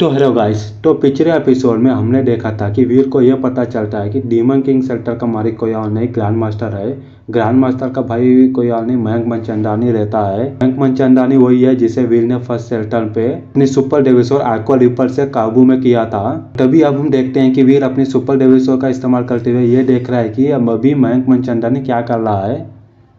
तो hello guys. तो पिछले एपिसोड में हमने देखा था कि वीर को यह पता चलता है कि डीमन किंग सेल्टर का मालिक कोई और नहीं ग्रैंड मास्टर है। ग्रैंड मास्टर का भाई कोई और नहीं मयंक मनचंदानी रहता है। मयंक मनचंदानी वही है जिसे वीर ने फर्स्ट सेल्टर पे अपनी सुपर डेविसोर एक्वा रिपर से काबू में किया था। तभी अब हम देखते हैं कि वीर अपनी सुपर डेविसोर का इस्तेमाल करते हुए ये देख रहा है कि अब अभी मयंक मनचंदानी क्या कर रहा है।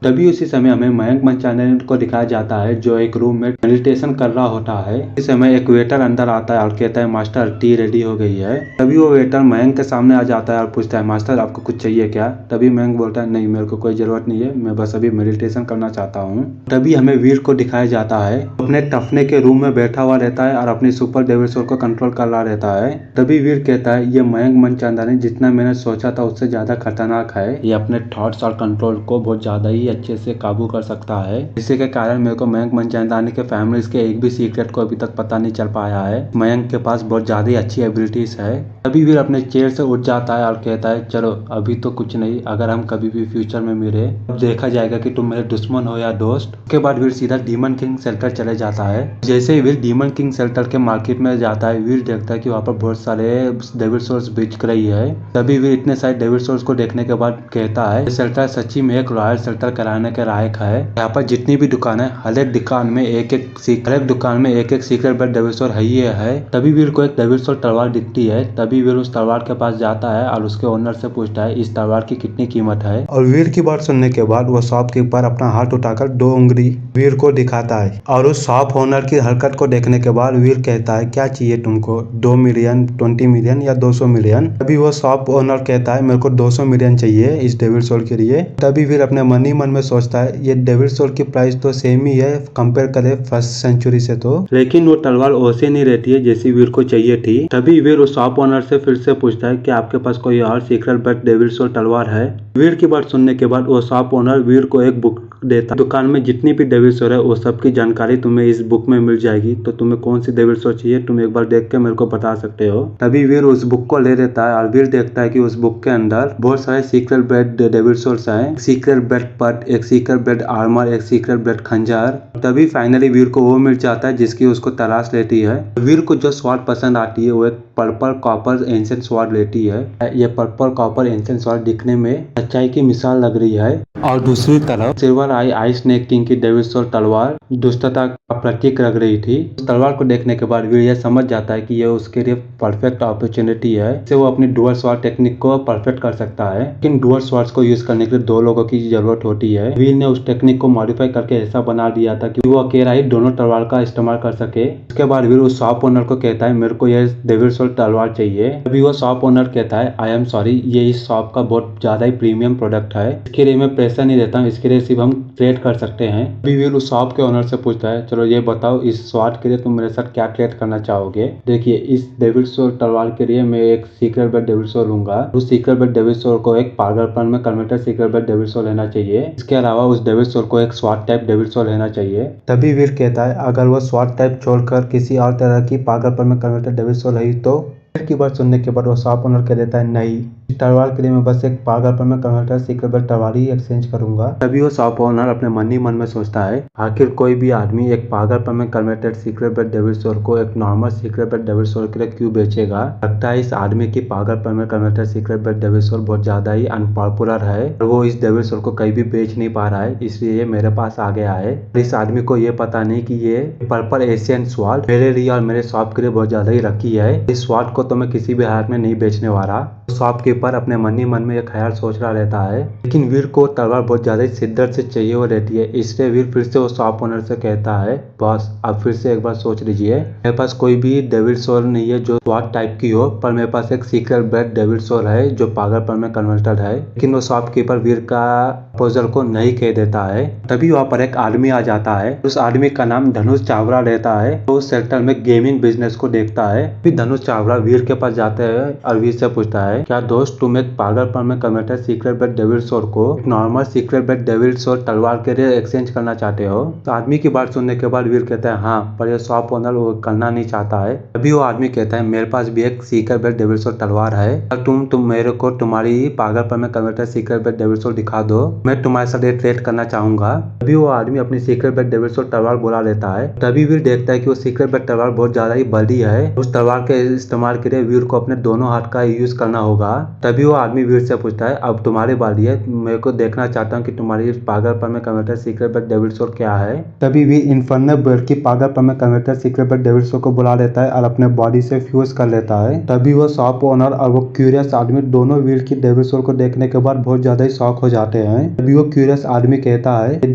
तभी उसी समय हमें मयंक मनचंदानी को दिखाया जाता है जो एक रूम में मेडिटेशन कर रहा होता है। इस समय एक वेटर अंदर आता है और कहता है मास्टर टी रेडी हो गई है। तभी वो वेटर मयंक के सामने आ जाता है और पूछता है मास्टर आपको कुछ चाहिए क्या। तभी मयंक बोलता है नहीं मेरे को कोई जरूरत नहीं है, मैं बस अभी मेडिटेशन करना चाहता हूँ। तभी हमें वीर को दिखाया जाता है अपने टफने के रूम में बैठा हुआ रहता है और अपनी सुपर डेविसोर को कंट्रोल कर रहा रहता है। तभी वीर कहता है ये मयंक मनचंदानी जितना मैंने सोचा था उससे ज्यादा खतरनाक है। ये अपने थॉट्स और कंट्रोल को बहुत ज्यादा ही अच्छे से काबू कर सकता है। इसी के कारण मेरे को मयंक मनचंदानी के फैमिलीज के एक भी सीक्रेट को अभी तक पता नहीं चल पाया है। मयंक के पास बहुत ज्यादा ही अच्छी एबिलिटीज है। तभी वीर अपने चेयर से उठ जाता है और कहता है चलो अभी तो कुछ नहीं, अगर हम कभी भी फ्यूचर में मिले तब देखा जाएगा कि तुम मेरे दुश्मन हो या दोस्त। उसके बाद वीर सीधा डीमन किंग सेल्टर चले जाता है। जैसे ही वीर डीमन किंग सेल्टर के मार्केट में जाता है वीर देखता है कि वहाँ पर बहुत सारे डेविल सोर्स बिक रही है। तभी वीर इतने सारे डेविल सोर्स को देखने के बाद कहता है सेल्टर सच्ची में एक रॉयल सेल्टर कराने के लायक है। यहाँ पर जितनी भी दुकान है हर एक दुकान में एक एक सीक्रेट बेड डेविल सोर है ही है। तभी वीर को एक डेविल सोर तलवार दिखती है। तभी वीर उस तलवार के पास जाता है और उसके ओनर से पूछता है इस तलवार की कितनी कीमत है। और वीर की बात सुनने के बाद वो शॉपकीपर अपना हाथ उठाकर 2 उंगली वीर को दिखाता है और उस शॉप ओनर की हरकत को देखने के बाद वीर कहता है क्या चाहिए तुमको, 2 मिलियन, 20 मिलियन या 200 मिलियन। तभी वो शॉप ओनर कहता है मेरे को 200 मिलियन चाहिए इस डेविल सोर के लिए। तभी वीर अपने मन ही मन में सोचता है ये डेविल सोर की प्राइस तो सेम ही है कंपेयर करें फर्स्ट सेंचुरी से तो, लेकिन वो तलवार वैसे नहीं रहती है जैसी वीर को चाहिए थी। तभी वीर उस शॉप ओनर से फिर से पूछता है कि आपके पास कोई और सीक्रेट बेड डेविल सोर तलवार है। वीर की बात सुनने के बाद वो शॉप ओनर वीर को एक बुक देता है। दुकान में जितनी भी डेविल सोर है वो सब की जानकारी तुम्हें इस बुक में मिल जाएगी, तो तुम्हें कौन सी डेविल सोर चाहिए तुम एक बार देख के मेरे को बता सकते हो। तभी वीर उस बुक को ले लेता है और वीर देखता है कि उस बुक के अंदर बहुत सारे सीक्रेट बेड डेविल सोर्स हैं। सीक्रेट बेड पट, एक सीक्रेट बेड आर्मर, एक सीक्रेट बेड खंजर। तभी फाइनली वीर को वो मिल जाता है जिसकी उसको तलाश लेती है। वीर को जो स्वॉर्ड पसंद आती है वो एक पर्पल कॉपर एंशिएंट स्वॉर्ड लेती है। ये पर्पल कॉपर एंशिएंट स्वॉर्ड दिखने में सच्चाई की मिसाल लग रही है और दूसरी तरफ silver I ice snake king की डेविल सोर तलवार दुष्टता का प्रतीक लग रही थी। उस तलवार को देखने के बाद वीर यह समझ जाता है कि ये उसके लिए परफेक्ट अपॉर्चुनिटी है जिससे वो अपनी डुअल स्वॉर्ड टेक्निक को परफेक्ट कर सकता है। लेकिन डुअल स्वॉर्ड्स को यूज करने के लिए 2 लोगों की जरूरत होती है। वीर ने उस टेक्निक को मॉडिफाई करके ऐसा बना दिया था कि वो अकेला ही दोनों तलवार का इस्तेमाल कर सके। उसके बाद वीर उस शॉप ओनर को कहता है मेरे को ये डेविल सोर तलवार चाहिए। अभी वो शॉप ओनर कहता है आई एम सॉरी ये इस शॉप का बहुत ज्यादा ही प्रीमियम प्रोडक्ट है, इसके लिए मैं पैसा नहीं देता हूँ, इसके लिए सिर्फ हम ट्रेड कर सकते हैं। अभी वीर उस शॉप के ओनर से पूछता है चलो ये बताओ इस स्वॉर्ड के लिए तुम मेरे साथ क्या ट्रेड करना चाहोगे। देखिए इस डेविल सोर तलवार के लिए मैं एक सीक्रेट बेड डेविल सोर लूंगा। उस सीक्रेट बेड डेविल सोर को एक पागलपन में कन्वर्टेड सीक्रेट बेड डेविल सोर लेना चाहिए। इसके अलावा उस डेविल सोर को एक स्वॉर्ड टाइप डेविल सोर लेना चाहिए। तभी वीर कहता है अगर वो स्वॉर्ड टाइप छोड़कर किसी और तरह की पागलपन में कन्वर्टेड डेविल सोर रही तो। वीर की बात सुनने के बाद वो शॉप ओनर कह देता है नहीं, इस तलवार के लिए मैं बस एक पागलपन में कन्वर्टेड सीक्रेट बेड तलवार ही एक्सचेंज करूंगा। तभी वो शॉप ओनर अपने मन ही मन में सोचता है आखिर कोई भी आदमी एक पागलपन में कन्वर्टेड सीक्रेट बेड डेविल सोर को एक नॉर्मल सीक्रेट बेड डेविल सोर के लिए क्यों बेचेगा। लगता है इस आदमी की पागलपन में कन्वर्टेड सीक्रेट बेड डेविल सोर बहुत ज्यादा ही अनपॉपुलर है और वो इस डेविल सोर को कहीं भी बेच नहीं पा रहा है, इसलिए ये मेरे पास आ गया है। इस आदमी को ये पता नहीं कि ये पर्पल एशियन स्वॉर्ड मेरे लिए और मेरे शॉप के लिए बहुत ज्यादा ही रखी है। इस स्वॉर्ड को तो मैं किसी भी हालत में नहीं बेचने वाला। शॉपकीपर अपने मन ही मन में एक ख्याल सोच रहा रहता है, लेकिन वीर को तलवार बहुत ज्यादा शिद्दत से चाहिए हो रहती है। इसलिए वीर फिर से उस शॉप ओनर से कहता है बॉस आप फिर से एक बार सोच लीजिए, मेरे पास कोई भी डेविल सोर नहीं है जो स्वॉर्ड टाइप की हो, पर मेरे पास एक सीक्रेट बेड डेविल सोर है जो पागलपन में कन्वर्टेड है। लेकिन वो शॉपकीपर वीर का प्रपोजल को नहीं कह देता है। तभी वहाँ पर एक आदमी आ जाता है। उस आदमी का नाम धनुष चावड़ा रहता है। तो उस सेक्टर में गेमिंग बिजनेस को देखता है। फिर धनुष चावड़ा वीर के पास जाते हैं और वीर से पूछता है क्या दोस्त तुम एक पागलपन में कन्वर्टेड सीक्रेट ब्लड डेविल सोर को एक नॉर्मल सीक्रेट ब्लड डेविल सोर तलवार के लिए एक्सचेंज करना चाहते हो? तो आदमी की बात सुनने के बाद वीर कहता है हाँ, पर यह शॉप ओनर वो करना नहीं चाहता है। अभी वो आदमी कहता है मेरे पास भी एक सीक्रेट ब्लड डेविल सोर तलवार है, तुम मेरे को तुम्हारी पागलपन में कन्वर्टेड सीक्रेट ब्लड डेविल सोर दिखा दो, मैं तुम्हारे साथ ये ट्रेड करना चाहूंगा। तभी वो आदमी अपनी सीक्रेट ब्लड डेविल सोर तलवार बुला लेता है। तभी वीर देखता है कि वो सीक्रेट ब्लड तलवार बहुत ज्यादा ही बड़ी है। उस तलवार के इस्तेमाल के लिए वीर को अपने दोनों हाथ का यूज करना होगा। तभी वो आदमी वीर से पूछता है अब तुम्हारी बारी है, मेरे को देखना चाहता हूँ कि तुम्हारी पागलपन में कन्वर्टेड सीक्रेट ब्लड डेविल सोर क्या है। तभी वीर इन्फर्नल ब्लड की पागलपन में कन्वर्टेड सीक्रेट ब्लड डेविल सोर को बुला लेता है और अपने बॉडी से फ्यूज कर लेता है। तभी वो शॉप ओनर और वो क्यूरियस आदमी दोनों वीर की डेविल सोर को देखने के बाद बहुत ज्यादा ही शॉक हो जाते हैं। तभी वो क्यूरियस आदमी कहता है ये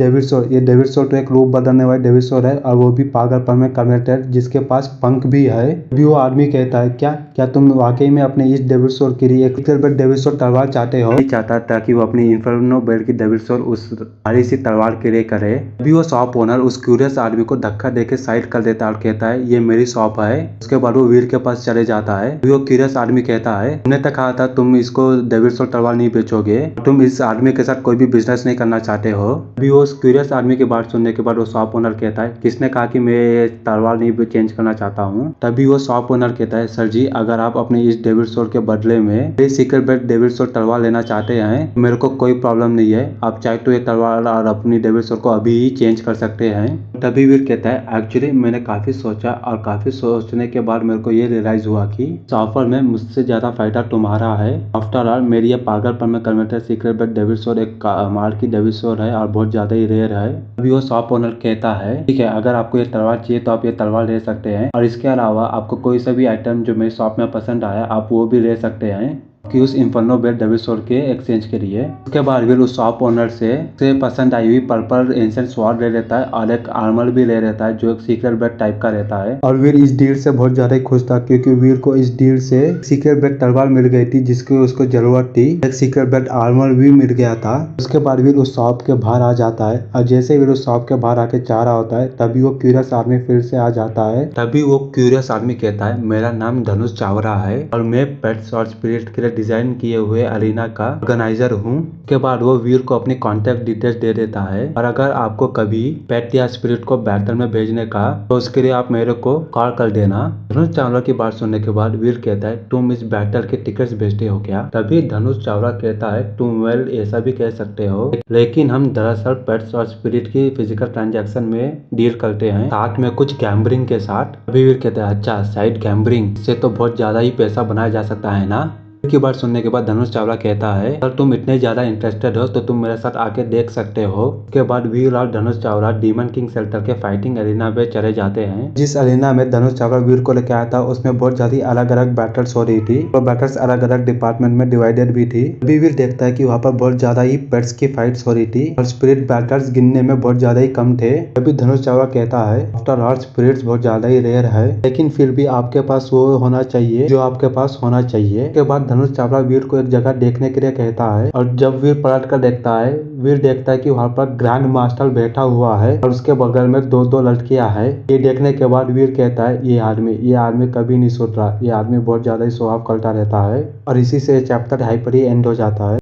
डेविल सोर तो एक रूप बदलने वाली डेविल सोर है और वो भी पागलपन में कन्वर्टेड, जिसके पास पंख भी है। तभी वो आदमी कहता है क्या तुम वाकई में अपने इस डेविल सोर के लिए एक डेविल सोर तलवार चाहते हो? नहीं चाहता ताकि वो अपनी इन्फर्नो ब्लेड की डेविल सोर उस भारी सी तलवार के लिए करे। तभी वो शॉप ओनर उस क्यूरियस आदमी को धक्का देके साइड कर देता है और कहता है ये मेरी शॉप है। उसके बाद वो वीर के पास चले जाता है। तभी वो क्यूरियस आदमी कहता है तुमने तो कहा था तुम इसको डेविल सोर तलवार नहीं बेचोगे, तुम इस आदमी के साथ कोई भी बिजनेस नहीं करना चाहते हो। अभी वो क्यूरियस आदमी की बात सुनने के बाद वो शॉप ओनर कहता है किसने कहा कि मैं तलवार नहीं चेंज करना चाहता हूँ। तभी वो शॉप ओनर कहता है सर जी, अगर आप अपने इस डेविल सोर के बदले में सीक्रेट ब्लड डेविल सोर तलवार लेना चाहते हैं मेरे को कोई प्रॉब्लम नहीं है, आप चाहे तो ये तलवार और अपनी डेविल सोर को अभी ही चेंज कर सकते हैं। तभी वीर कहता है एक्चुअली मैंने काफी सोचा और काफी सोचने के बाद मेरे को ये रियलाइज हुआ कि इस ऑफर में मुझसे ज्यादा फायदा तुम्हारा है। आफ्टर ऑल मेरी ये पागलपन में कन्वर्टेड सीक्रेट ब्लड डेविल सोर एक कमाल की डेविल सोर है और बहुत ज्यादा ही रेयर है। अभी वो शॉप ओनर कहता है ठीक है, अगर आपको ये तलवार चाहिए तो आप ये तलवार ले सकते हैं और इसके अलावा आपको कोई सा भी आइटम जो मेरी शॉप में पसंद आया आप वो भी ले सकते हैं कि उस इन्फर्नो ब्लड डेविल सोर के एक्सचेंज के लिए। उसके बाद वीर उस शॉप ओनर से पसंद आई हुई पर्पल एंशिएंट स्वॉर्ड ले लेता है और एक आर्मर भी ले लेता है जो एक सीक्रेट ब्लड टाइप का रहता है। और वीर इस डील से बहुत ज्यादा ही खुश था क्योंकि वीर को इस डील से सीक्रेट ब्लड तलवार मिल गई थी जिसकी उसको जरूरत थी। एक सीक्रेट ब्लड आर्मर भी मिल गया था। उसके बाद वीर उस शॉप के बाहर आ जाता है और जैसे वीर उस शॉप के बाहर आके चाह रहा होता है तभी वो क्यूरियस आदमी फिर से आ जाता है। तभी वो क्यूरियस आदमी कहता है मेरा नाम धनुष चावरा है और मैं पेट्स और स्पिरिट के लिए डिजाइन किए हुए अरीना का ऑर्गेनाइजर हूँ। के बाद वो वीर को अपनी कॉन्टेक्ट डिटेल्स दे देता है और अगर आपको कभी पेट या स्पिरिट को बैटल में भेजने का तो उसके लिए आप मेरे को कॉल कर देना। धनुष चावला की बात सुनने के बाद वीर कहता है तुम इस बैटल के टिकट्स भेजते हो क्या? तभी धनुष चावला कहता है तुम वेल ऐसा भी कह सकते हो, लेकिन हम दरअसल पेट्स और स्पिरिट की फिजिकल ट्रांजैक्शन में डील करते हैं साथ में कुछ गैम्बलिंग के साथ। तभी वीर कहता है अच्छा साइड गैम्बलिंग से तो बहुत ज्यादा ही पैसा बनाया जा सकता है ना। की बात सुनने के बाद धनुष चावला कहता है अगर तुम इतने ज्यादा इंटरेस्टेड हो तो तुम मेरे साथ आके देख सकते हो। उसके बाद वीर और धनुष चावला डीमन किंग शेल्टर के फाइटिंग एरिना पे चले जाते हैं। जिस एरिना में धनुष चावला वीर को लेके आया था उसमें बहुत ज्यादा अलग अलग बैटल्स हो रही थी और बैटल्स अलग अलग डिपार्टमेंट में डिवाइडेड भी थी। अभी वीर देखता है कि वहाँ पर बहुत ज्यादा ही पेट्स की फाइट्स हो रही थी और स्पिरिट बैटल्स गिनने में बहुत ज्यादा ही कम थे। अभी धनुष चावला कहता है आफ्टर ऑल स्पिरिट्स बहुत ज्यादा ही रेयर है, लेकिन फिर भी आपके पास वो होना चाहिए जो आपके पास होना चाहिए। उसके बाद धनुष चावला वीर को एक जगह देखने के लिए कहता है और जब वीर पलट कर देखता है वीर देखता है कि वहाँ पर ग्रैंड मास्टर बैठा हुआ है और उसके बगल में दो लड़कियां हैं। ये देखने के बाद वीर कहता है ये आदमी कभी नहीं सुध रहा, ये आदमी बहुत ज्यादा ही शो ऑफ करता रहता है। और इसी से चैप्टर हाइपर ही एंड हो जाता है।